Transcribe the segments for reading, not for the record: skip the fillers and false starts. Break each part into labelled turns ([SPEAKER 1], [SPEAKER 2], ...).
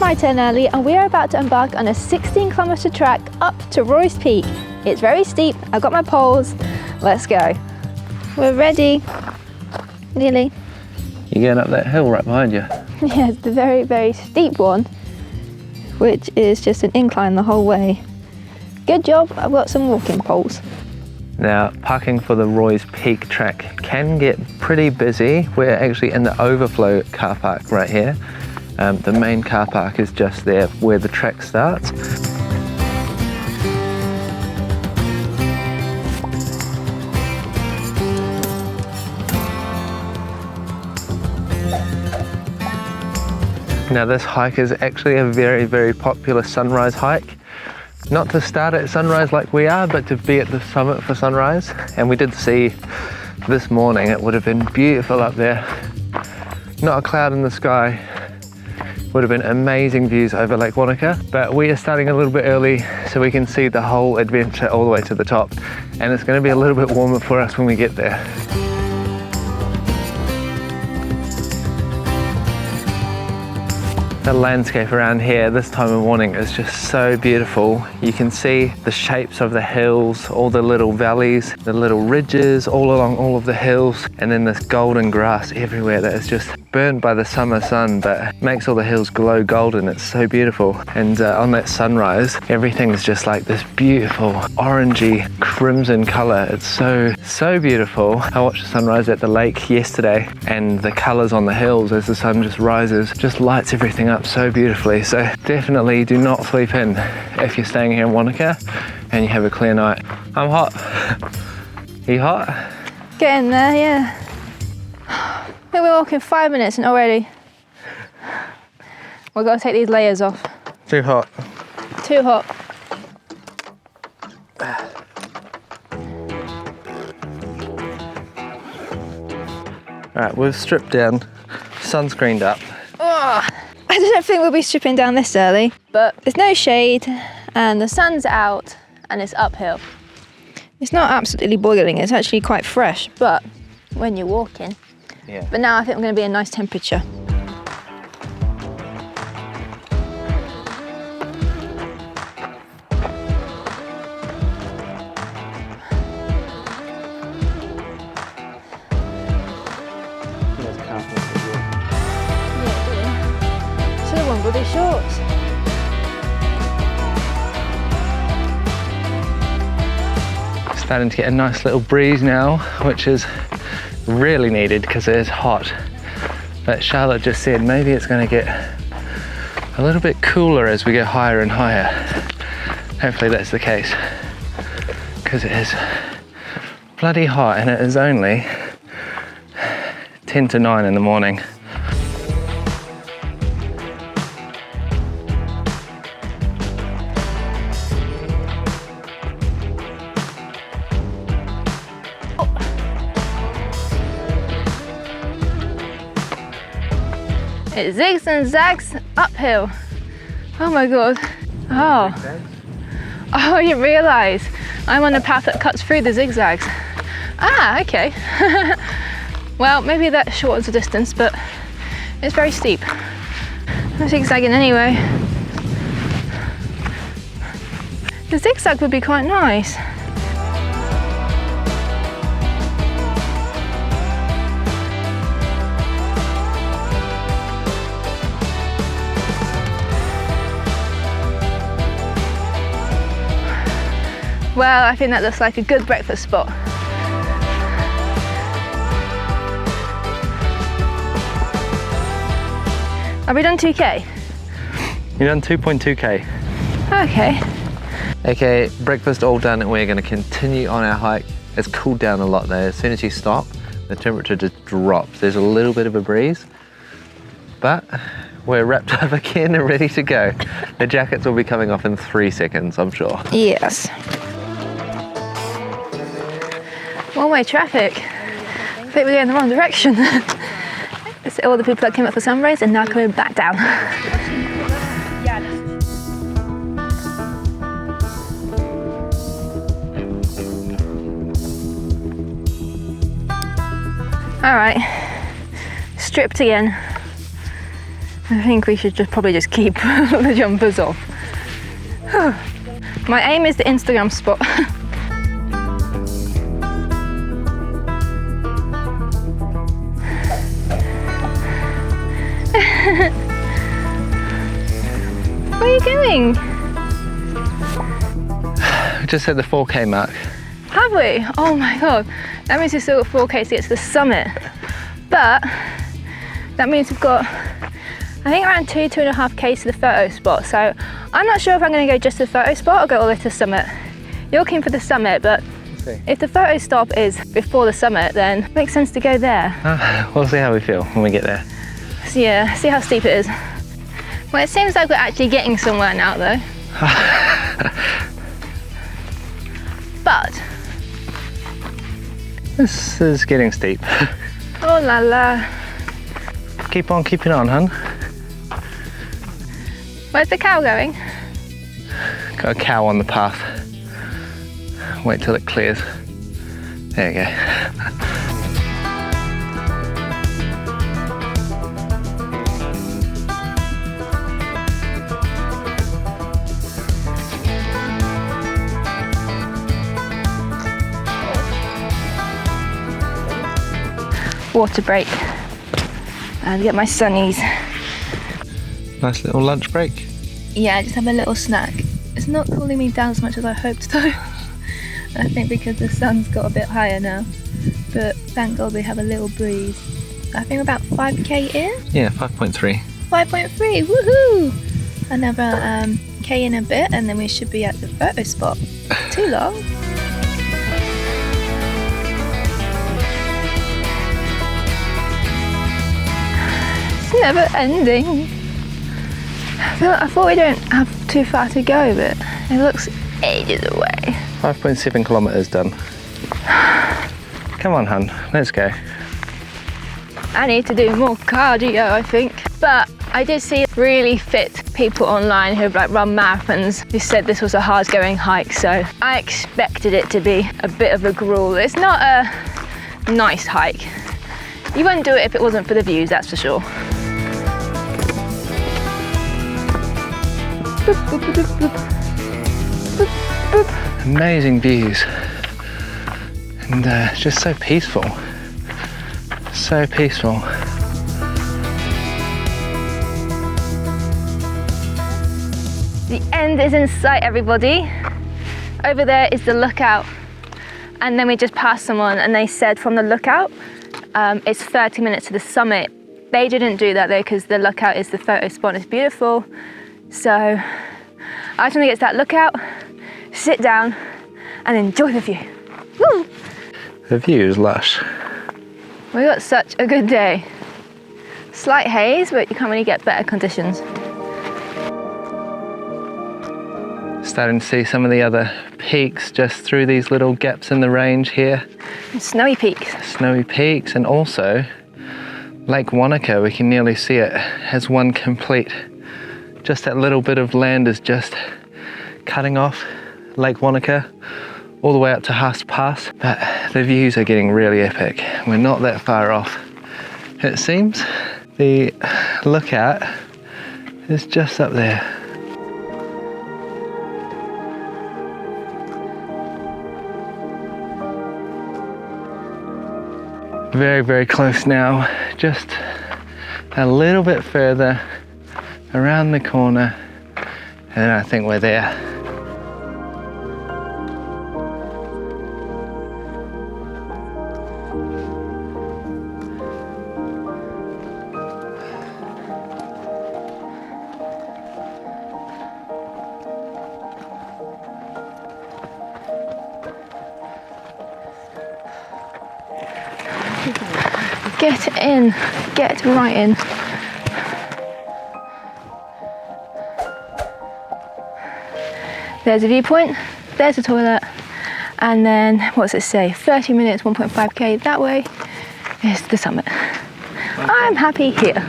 [SPEAKER 1] my turn early and we are about to embark on a 16-kilometer trek up to ROYS Peak. It's very steep, I've got my poles, let's go. We're ready. Nearly.
[SPEAKER 2] You're going up that hill right behind you.
[SPEAKER 1] Yeah, it's the very, very steep one, which is just an incline the whole way. Good job, I've got some walking poles.
[SPEAKER 2] Now, parking for the ROYS Peak track can get pretty busy. We're actually in the overflow car park right here. The main car park is just there where the track starts. Now this hike is actually a very, very popular sunrise hike. Not to start at sunrise like we are, but to be at the summit for sunrise. And we did see this morning, it would have been beautiful up there. Not a cloud in the sky. Would have been amazing views over Lake Wanaka. But we are starting a little bit early so we can see the whole adventure all the way to the top. And it's going to be a little bit warmer for us when we get there. The landscape around here this time of morning is just so beautiful. You can see the shapes of the hills, all the little valleys, the little ridges all along all of the hills, and then this golden grass everywhere that is just burnt by the summer sun but makes all the hills glow golden. It's so beautiful. And on that sunrise, everything is just like this beautiful orangey crimson color. It's so beautiful. I watched the sunrise at the lake yesterday, and the colors on the hills as the sun just rises just lights everything up so beautifully. So definitely do not sleep in if you're staying here in Wanaka and you have a clear night. I'm hot. Are you hot?
[SPEAKER 1] Getting there, yeah. I think we're walking 5 minutes and already we've got to take these layers off.
[SPEAKER 2] Too hot.
[SPEAKER 1] Too hot.
[SPEAKER 2] Alright, we've stripped down, sunscreened up.
[SPEAKER 1] Oh, I don't think we'll be stripping down this early, but there's no shade and the sun's out and it's uphill. It's not absolutely boiling, it's actually quite fresh, but when you're walking.
[SPEAKER 2] Yeah.
[SPEAKER 1] But now I think we're going to be a nice temperature. With his shorts.
[SPEAKER 2] Starting to get a nice little breeze now, which is really needed because it is hot. But Charlotte just said maybe it's going to get a little bit cooler as we go higher and higher. Hopefully that's the case, because it is bloody hot and it is only 10 to 9 in the morning.
[SPEAKER 1] It zigs and zags uphill. Oh my god. Oh. Oh, I didn't realise. I'm on a path that cuts through the zigzags. Ah, okay. Well, maybe that shortens the distance, but it's very steep. I'm zigzagging anyway. The zigzag would be quite nice. Well, I think that looks like a good breakfast spot. Have we done 2K?
[SPEAKER 2] You've done 2.2k.
[SPEAKER 1] Okay.
[SPEAKER 2] Okay, breakfast all done and we're going to continue on our hike. It's cooled down a lot there. As soon as you stop, the temperature just drops. There's a little bit of a breeze, but we're wrapped up again and ready to go. The jackets will be coming off in 3 seconds, I'm sure.
[SPEAKER 1] Yes. One-way traffic. I think we're going the wrong direction. It's all the people that came up for sunrise and now coming back down. All right, stripped again. I think we should probably just keep the jumpers off. My aim is the Instagram spot. Where are you going?
[SPEAKER 2] We just hit the 4K mark.
[SPEAKER 1] Have we? Oh my god. That means we've still got 4K to get to the summit. But that means we've got, I think, around 2.5K to the photo spot. So I'm not sure if I'm going to go just to the photo spot or go all the way to the summit. You're keen for the summit, but if the photo stop is before the summit, then it makes sense to go there.
[SPEAKER 2] We'll see how we feel when we get there.
[SPEAKER 1] So yeah, see how steep it is. Well, it seems like we're actually getting somewhere now though. But
[SPEAKER 2] this is getting steep.
[SPEAKER 1] Oh la la.
[SPEAKER 2] Keep on keeping on, hun.
[SPEAKER 1] Where's the cow going?
[SPEAKER 2] Got a cow on the path. Wait till it clears. There you go.
[SPEAKER 1] Water break and get my sunnies.
[SPEAKER 2] Nice little lunch break.
[SPEAKER 1] Yeah, just have a little snack. It's not cooling me down as much as I hoped though. I think because the sun's got a bit higher now, but thank God we have a little breeze. I think about 5k in?
[SPEAKER 2] Yeah, 5.3.
[SPEAKER 1] 5.3, woohoo! Another K in a bit and then we should be at the photo spot. Too long. It's never ending. I thought we don't have too far to go, but it looks ages away.
[SPEAKER 2] 5.7 kilometers done. Come on, hun, let's go.
[SPEAKER 1] I need to do more cardio, I think. But I did see really fit people online who've like run marathons who said this was a hard going hike, so I expected it to be a bit of a gruel. It's not a nice hike. You wouldn't do it if it wasn't for the views, that's for sure.
[SPEAKER 2] Amazing views. And just so peaceful. So peaceful.
[SPEAKER 1] The end is in sight, everybody. Over there is the lookout. And then we just passed someone and they said from the lookout, it's 30 minutes to the summit. They didn't do that though because the lookout is the photo spot. It's beautiful. So I just want to get to that lookout, sit down and enjoy the view. Woo!
[SPEAKER 2] The view is lush.
[SPEAKER 1] We got such a good day. Slight haze, but you can't really get better conditions.
[SPEAKER 2] Starting to see some of the other peaks just through these little gaps in the range here.
[SPEAKER 1] And snowy peaks.
[SPEAKER 2] Snowy peaks, and also Lake Wanaka, we can nearly see it as one complete. Just that little bit of land is just cutting off Lake Wanaka all the way up to Haas Pass. But the views are getting really epic. We're not that far off. It seems the lookout is just up there. Very, very close now. Just a little bit further around the corner and I think we're there.
[SPEAKER 1] Get in, get right in. There's a viewpoint, there's a toilet, and then, what does it say? 30 minutes, 1.5k that way is the summit. I'm happy here.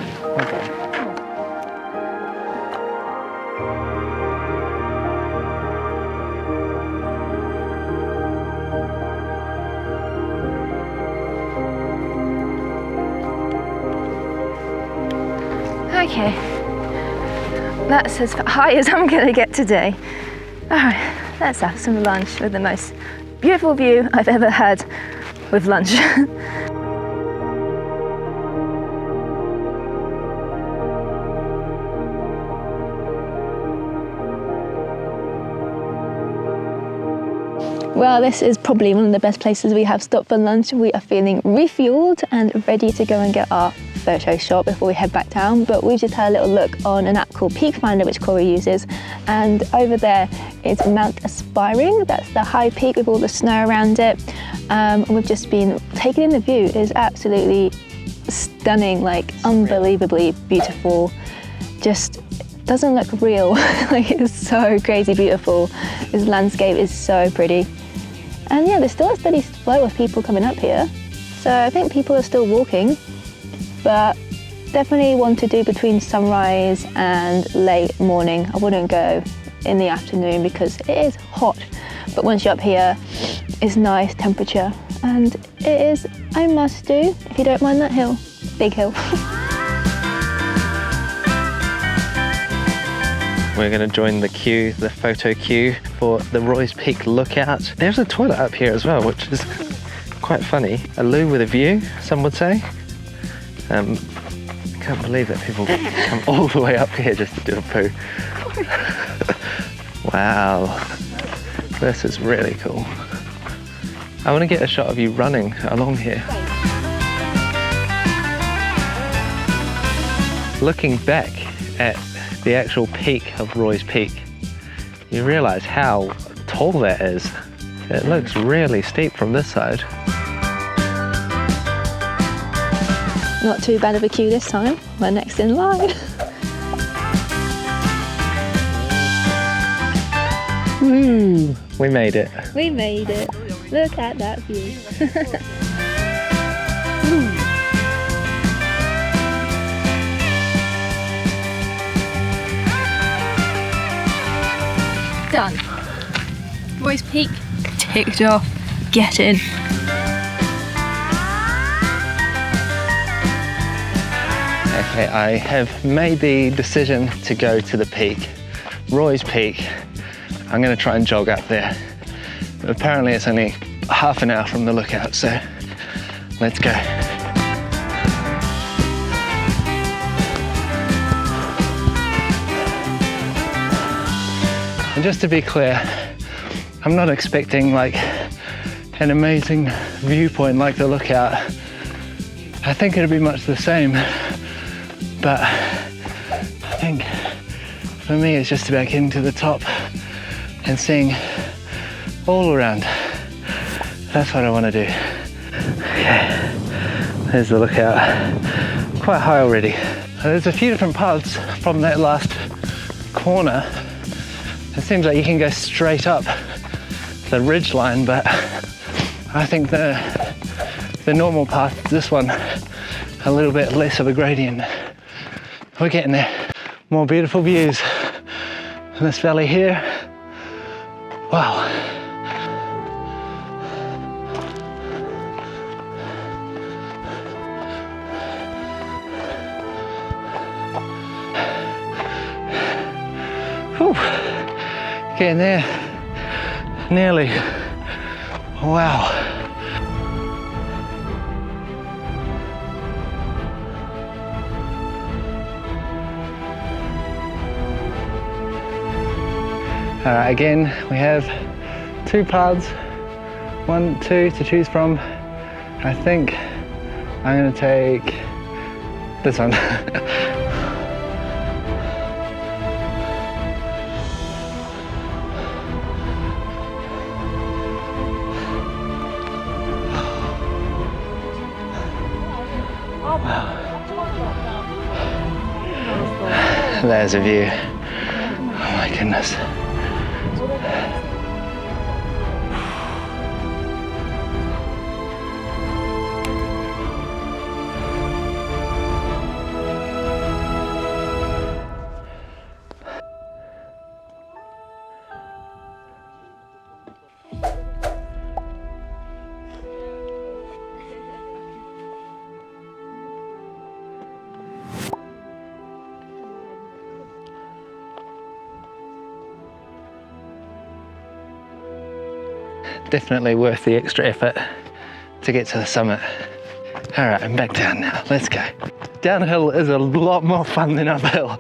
[SPEAKER 2] Okay.
[SPEAKER 1] Okay, that's as high as I'm gonna get today. All right, let's have some lunch with the most beautiful view I've ever had with lunch. Well, this is probably one of the best places we have stopped for lunch. We are feeling refueled and ready to go and get our photo shot before we head back down, but we've just had a little look on an app called Peak Finder, which Corey uses, and over there is Mount Aspiring. That's the high peak with all the snow around it. And we've just been taking in the view. It is absolutely stunning, like unbelievably beautiful. Just doesn't look real. Like, it's so crazy beautiful. This landscape is so pretty. And yeah, there's still a steady flow of people coming up here. So I think people are still walking, but definitely want to do between sunrise and late morning. I wouldn't go in the afternoon because it is hot. But once you're up here, it's nice temperature. And it is a must do if you don't mind that hill. Big hill.
[SPEAKER 2] We're going to join the queue, the photo queue for the ROYS Peak Lookout. There's a toilet up here as well, which is quite funny. A loo with a view, some would say. I can't believe that people come all the way up here just to do a poo. Wow, this is really cool. I want to get a shot of you running along here. Looking back at the actual peak of ROYS Peak, you realise how tall that is. It looks really steep from this side.
[SPEAKER 1] Not too bad of a queue this time. We're next in line.
[SPEAKER 2] Woo! We made it.
[SPEAKER 1] We made it. Look at that view. Done. ROYS Peak ticked off. Get in.
[SPEAKER 2] Okay, I have made the decision to go to the peak, ROYS Peak. I'm going to try and jog up there. But apparently it's only half an hour from the lookout, so let's go. And just to be clear, I'm not expecting like an amazing viewpoint like the lookout. I think it'll be much the same, but I think for me it's just about getting to the top and seeing all around. That's what I want to do. Okay, there's the lookout. Quite high already. There's a few different paths from that last corner. It seems like you can go straight up the ridge line, but I think the normal path is this one, a little bit less of a gradient. We're getting there. More beautiful views in this valley here. Wow. Whew. Getting there, nearly. Wow. All right, again, we have two paths, 1, 2 to choose from. I think I'm gonna take this one. There's a view. Oh my goodness. definitely worth the extra effort to get to the summit. All right, I'm back down now, let's go. Downhill is a lot more fun than uphill.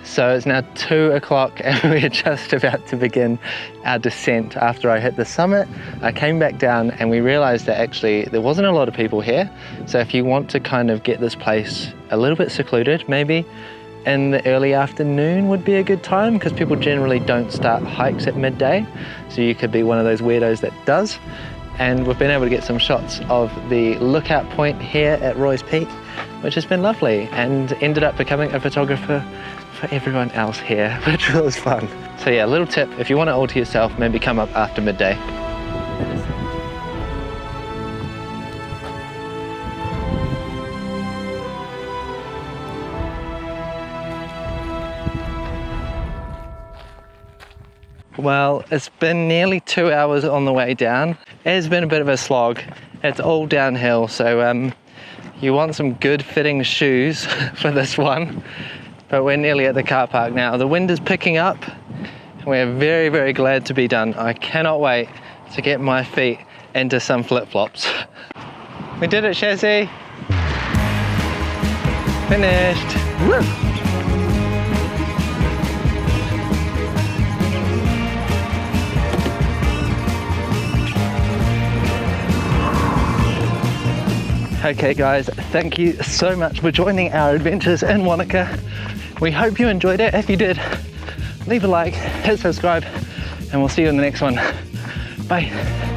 [SPEAKER 2] So it's now 2 o'clock and we're just about to begin our descent. After I hit the summit, I came back down and we realized that actually there wasn't a lot of people here. So if you want to kind of get this place a little bit secluded, maybe in the early afternoon would be a good time, because people generally don't start hikes at midday. So you could be one of those weirdos that does. And we've been able to get some shots of the lookout point here at ROYS Peak, which has been lovely, and ended up becoming a photographer for everyone else here, which was fun. So yeah, a little tip, if you want it all to yourself, maybe come up after midday. Well, it's been nearly 2 hours on the way down. It has been a bit of a slog. It's all downhill, so you want some good fitting shoes for this one. But we're nearly at the car park now. The wind is picking up and we're very, very glad to be done. I cannot wait to get my feet into some flip-flops. We did it, JcE. Finished. Woo! Okay guys, thank you so much for joining our adventures in Wanaka. We hope you enjoyed it. If you did, leave a like, hit subscribe, and we'll see you in the next one. Bye.